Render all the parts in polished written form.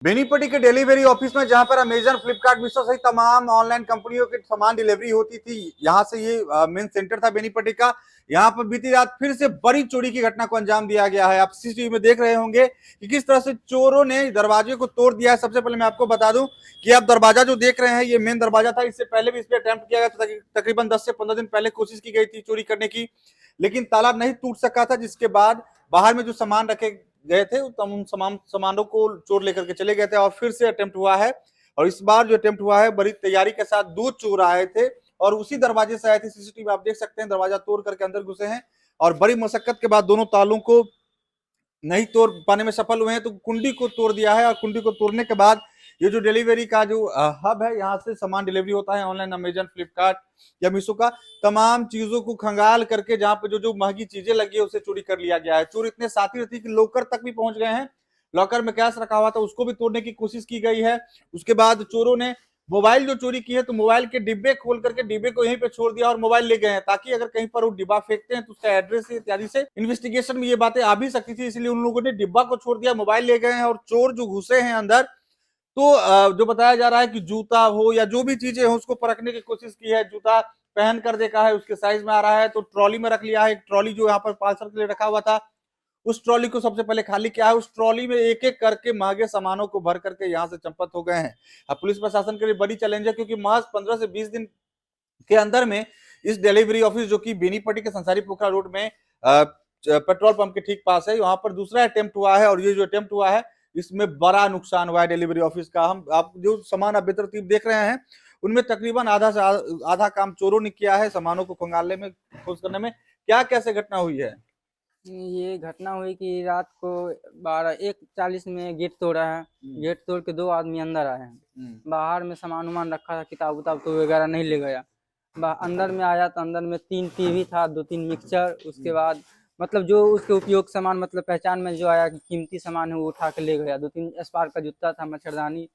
बेनीपट्टी के delivery office में जहां पर अमेजन, फ्लिपकार्ट, मीशो सहित तमाम ऑनलाइन कंपनियों के सामान डिलीवरी होती थी, यहां से ये मेन सेंटर था बेनीपट्टी का। यहां पर बीती रात फिर से बड़ी चोरी की घटना को अंजाम दिया गया है। आप सीसीटीवी में देख रहे होंगे कि किस तरह से चोरों ने दरवाजे को तोड़ दिया है। सबसे पहले मैं आपको बता दूं कि आप दरवाजा जो देख रहे हैं ये मेन दरवाजा था। इससे पहले भी इस पर अटेम्प्ट किया गया था, तकरीबन 10 से 15 दिन पहले कोशिश की गई थी चोरी करने की, लेकिन ताला नहीं टूट सका था। जिसके बाद बाहर में जो सामान रखे गए थे उन सामानों को चोर लेकर के चले गए थे और फिर से अटेम्प्ट हुआ है। और इस बार जो अटेम्प्ट हुआ है बड़ी तैयारी के साथ 2 चोर आए थे और उसी दरवाजे से आए थे। सीसीटीवी आप देख सकते हैं, दरवाजा तोड़ करके अंदर घुसे हैं और बड़ी मशक्कत के बाद दोनों तालों को नहीं तोड़ पाने में सफल हुए हैं, तो कुंडी को तोड़ दिया है। और कुंडी को तोड़ने के बाद ये जो डिलीवरी का जो हब है, यहाँ से सामान डिलीवरी होता है ऑनलाइन, अमेजन, फ्लिपकार्ट या मीशो का, तमाम चीजों को खंगाल करके जहां पे जो जो महंगी चीजें लगी है उसे चोरी कर लिया गया है। चोर इतने साथी रहती कि लॉकर तक भी पहुंच गए हैं। लॉकर में कैश रखा हुआ था उसको भी तोड़ने की कोशिश की गई है। उसके बाद चोरों ने मोबाइल जो चोरी की है तो मोबाइल के डिब्बे खोल करके डिब्बे को यहीं पे छोड़ दिया और मोबाइल ले गए हैं, ताकि अगर कहीं पर वो डिब्बा फेंकते हैं तो उसका एड्रेस इत्यादि से इन्वेस्टिगेशन में ये बातें आ भी सकती थी, इसलिए उन लोगों ने डिब्बा को छोड़ दिया, मोबाइल ले गए हैं। और चोर जो घुसे हैं अंदर, तो जो बताया जा रहा है कि जूता हो या जो भी चीजें हो उसको परखने की कोशिश की है। जूता पहन कर देखा है, उसके साइज में आ रहा है, तो ट्रॉली में रख लिया है। एक ट्रॉली जो यहाँ पर पार्सल के लिए रखा हुआ था उस ट्रॉली को सबसे पहले खाली किया है। उस ट्रॉली में एक एक करके महंगे सामानों को भर करके यहाँ से चंपत हो गए हैं। अब पुलिस प्रशासन के लिए बड़ी चैलेंज है, क्योंकि महज 15 से 20 दिन के अंदर में इस डिलीवरी ऑफिस जो कि बेनीपट्टी के संसारी पोखरा रोड में पेट्रोल पंप के ठीक पास है, वहां पर दूसरा अटेम्प्ट हुआ है। और ये जो अटेम्प्ट हुआ है इसमें बड़ा हम हुआ है डिलीवरी ऑफिस का। हम आप जो सामान आप बेतरतीब देख रहे हैं उनमें तकरीबन आधा से आधा काम चोरों ने किया है, सामानों को खंगालने में, खोज करने में। क्या कैसे घटना हुई है? ये घटना हुई कि रात को 1:40 में गेट तोड़ा है। गेट तोड़ के 2 आदमी अंदर आए हैं। बाहर में सामान उमान रखा था, किताब उताब तो वगैरह नहीं ले गया। अंदर में आया तो अंदर में 3 टीवी था, 2-3 मिक्सचर, उसके बाद मतलब जो उसके उपयोग सामान, मतलब पहचान में जो आया कि कीमती सामान है वो उठा के ले गया। 2-3 स्पार्क का जूता था, मच्छरदानी,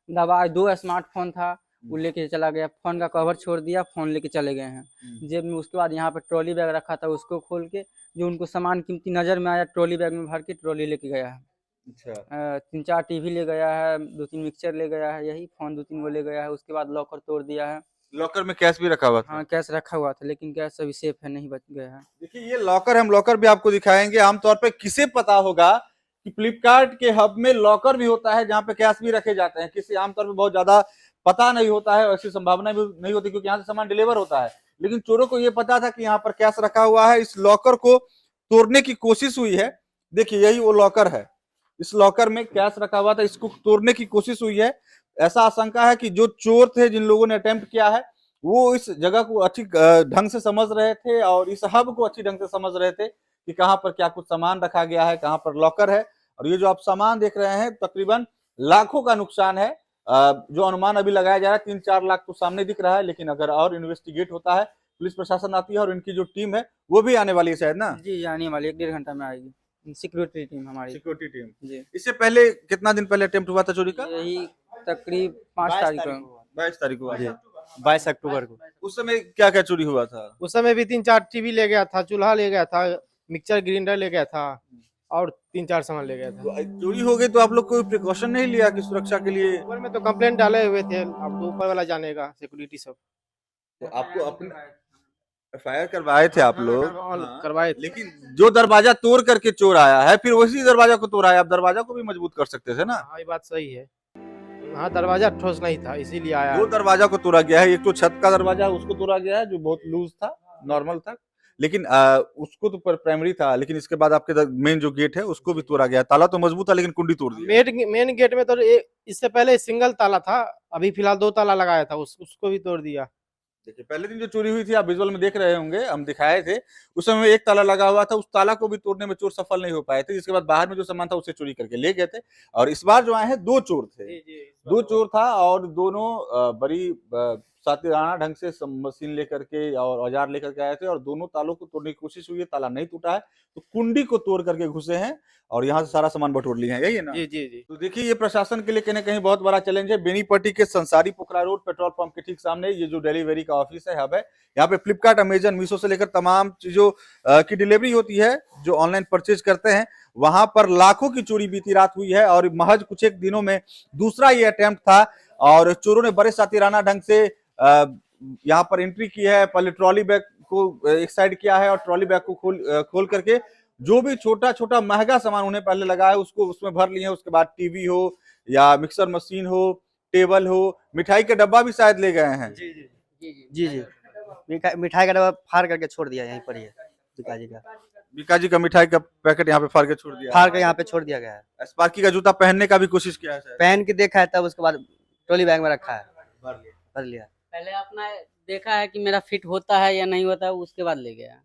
दवाई, 2 स्मार्टफोन था, वो लेके चला गया। फोन का कवर छोड़ दिया, फोन लेके चले गए हैं जेब में। उसके बाद यहाँ पर ट्रॉली बैग रखा था, उसको खोल के जो उनको सामान कीमती नजर में आया ट्रॉली बैग में भर के ट्रॉली लेके गया है। अच्छा। 3-4 टीवी ले गया है, 2-3 मिक्सचर ले गया है, यही फोन 2-3 वो ले गया है। उसके बाद लॉकर तोड़ दिया है। लॉकर में कैश भी रखा हुआ था? हाँ, कैश रखा हुआ था, लेकिन कैश अभी सेफ है, नहीं बच गया है। देखिए ये लॉकर, हम लॉकर भी आपको दिखाएंगे। आमतौर पे किसे पता होगा कि फ्लिपकार्ट के हब में लॉकर भी होता है जहां पे कैश भी रखे जाते हैं? किसी आमतौर पे बहुत ज्यादा पता नहीं होता है, ऐसी संभावना भी नहीं होती, क्योंकि यहाँ से सामान डिलीवर होता है। लेकिन चोरों को ये पता था कि यहाँ पर कैश रखा हुआ है। इस लॉकर को तोड़ने की कोशिश हुई है। देखिए यही वो लॉकर है, इस लॉकर में कैश रखा हुआ था, इसको तोड़ने की कोशिश हुई है। ऐसा आशंका है कि जो चोर थे, जिन लोगों ने अटेम्प्ट किया है, वो इस जगह को अच्छी ढंग से समझ रहे थे और इस हब को अच्छी ढंग से समझ रहे थे कि कहां पर क्या कुछ सामान रखा गया है, कहां पर लॉकर है। और ये जो आप सामान देख रहे हैं तकरीबन लाखों का नुकसान है। जो अनुमान अभी लगाया जा रहा है 3-4 लाख तो सामने दिख रहा है, लेकिन अगर और इन्वेस्टिगेट होता है, पुलिस प्रशासन आती है और इनकी जो टीम है वो भी आने वाली है शायद ना? जी, आने वाली 1-1.5 घंटा में आएगी सिक्योरिटी टीम हमारी। Security team. जी, इससे पहले कितना दिन पहले अटेम्प्ट हुआ था चोरी का? यही तकरीब 5 तारीख को। 22 तारीख को। 22 अक्टूबर को। उस समय क्या क्या चोरी हुआ था? उस समय भी 3-4 टीवी ले गया था, चूल्हा ले गया था, मिक्सचर ग्राइंडर ले गया था और 3-4 सामान ले गया था। तो चोरी हो गई तो आप लोग कोई प्रिकॉशन नहीं लिया कि सुरक्षा के लिए? ऊपर में तो कंप्लेंट डाले हुए थे, अब तो ऊपर वाला जानेगा, सिक्योरिटी सब। तो आपको अपने एफआईआर करवाए थे आप लोग? करवाए थे। लेकिन जो दरवाजा तोड़ करके चोर आया है, फिर वही दरवाजा को तोड़ा है। आप दरवाजा को भी मजबूत कर सकते थे ना? हाँ, ये बात सही है। हाँ, दरवाजा ठोस नहीं था, इसीलिए आया। दो दरवाजा को तोड़ा गया है। एक तो छत का दरवाजा है, उसको तोड़ा गया है जो बहुत लूज था, नॉर्मल था, लेकिन उसको तो प्राइमरी था। लेकिन इसके बाद आपके मेन जो गेट है उसको भी तोड़ा गया। ताला तो मजबूत था लेकिन कुंडी तोड़ दी। मेन गेट में तो इससे पहले सिंगल ताला था, अभी फिलहाल 2 ताला लगाया था, उसको भी तोड़ दिया। देखिए पहले दिन जो चोरी हुई थी आप विजुअल में देख रहे होंगे, हम दिखाए थे, उस समय एक ताला लगा हुआ था, उस ताला को भी तोड़ने में चोर सफल नहीं हो पाए थे। जिसके बाद बाहर में जो सामान था उसे चोरी करके ले गए थे। और इस बार जो आए हैं 2 चोर थे, 2 चोर था और दोनों बड़ी सातिराना ढंग से मशीन लेकर के और औजार लेकर के आए थे और दोनों तालों को तोड़ने की कोशिश हुई है, ताला नहीं टूटा है, तो कुंडी को तोड़ करके घुसे हैं और यहाँ से सारा सामान बटोर लिए हैं, यही है ना? जी जी जी। तो देखिए ये प्रशासन के लिए कहीं ना कहीं बहुत बड़ा चैलेंज है। बेनीपट्टी के संसारी पोखरा रोड पेट्रोल पंप के ठीक सामने ये जो डिलीवरी का ऑफिस है, हब है, यहाँ पे फ्लिपकार्ट, अमेजन, मीशो से लेकर तमाम चीजों की डिलीवरी होती है। जो ऑनलाइन परचेज करते हैं वहां पर लाखों की चोरी बीती रात हुई है और महज कुछ एक दिनों में दूसरा ये अटेम्प्ट था और चोरों ने बड़े सातिराना ढंग से यहाँ पर एंट्री की है। पहले ट्रॉली बैग को एक साइड किया है और ट्रॉली बैग को खोल करके जो भी छोटा छोटा महंगा सामान उन्हें पहले लगा है उसको उसमें भर लिए हैं। उसके बाद टीवी हो या मिक्सर मशीन हो, टेबल हो, मिठाई का डब्बा भी शायद ले गए हैं। जी जी जी, मिठाई का डब्बा फाड़ करके छोड़ दिया यहीं पर ही है, पिताजी का बीकाजी का मिठाई का पैकेट यहाँ पे फाड़ के छोड़ दिया फाड़ के यहाँ पे छोड़ दिया गया है। स्पार्की का जूता पहनने का भी कोशिश किया है शायद। पहन के देखा है तब उसके बाद ट्रॉली बैग में रखा है, भर लिया। पहले अपना देखा है कि मेरा फिट होता है या नहीं होता है, उसके बाद ले गया।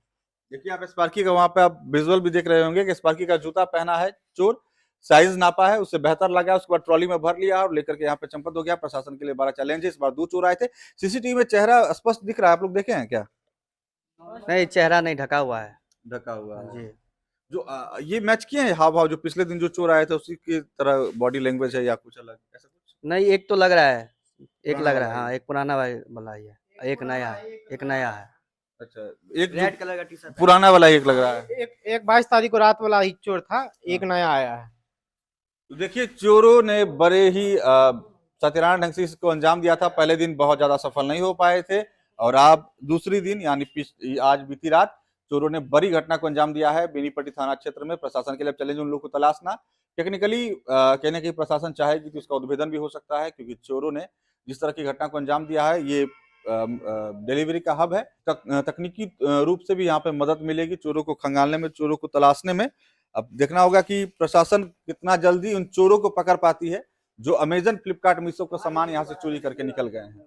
देखिए आप स्पार्की का वहां पे आप विजुअल भी देख रहे होंगे कि स्पार्की का जूता पहना है चोर, साइज नापा है, उससे बेहतर लगा, उसके बाद ट्रॉली में भर लिया और लेकर के यहाँ पे चंपत हो गया। प्रशासन के लिए बड़ा चैलेंज है। इस बार 2 चोर आए थे। सीसीटीवी में चेहरा स्पष्ट दिख रहा है, आप लोग देखे हैं क्या? नहीं, चेहरा नहीं ढका हुआ है। ढका हुआ है जी। जो ये मैच किए हैं हाव भाव जो पिछले दिन जो चोर आए थे उसी की तरह बॉडी लैंग्वेज है या कुछ अलग ऐसा कुछ? नहीं, एक तो लग रहा है, एक पुराना लग रहा है, वाला हाँ, एक पुराना वाला ही है, एक नया है। अच्छा, एक रेड कलर का टी शर्ट पुराना वाला एक लग रहा है। एक 22 तारीख को रात वाला ही चोर था, एक नया आया है। तो देखिए चोरों ने बड़े ही सत्यनारायण ढंग से इसको अंजाम दिया था। पहले दिन बहुत ज्यादा सफल नहीं हो पाए थे और आप दूसरी दिन यानी आज बीती रात चोरों ने बड़ी घटना को अंजाम दिया है। बेनीपट्टी थाना क्षेत्र में प्रशासन के लिए चैलेंज उन लोगों को तलाशना। टेक्निकली कहीं ना कहीं प्रशासन चाहेगी तो इसका उद्भेदन भी हो सकता है, क्योंकि चोरों ने जिस तरह की घटना को अंजाम दिया है, ये डिलीवरी का हब है। तकनीकी रूप से भी यहाँ पे मदद मिलेगी चोरों को खंगालने में, चोरों को तलाशने में। अब देखना होगा कि प्रशासन कितना जल्दी उन चोरों को पकड़ पाती है जो अमेजन, फ्लिपकार्ट, मीशो का सामान यहाँ से चोरी करके निकल गए हैं।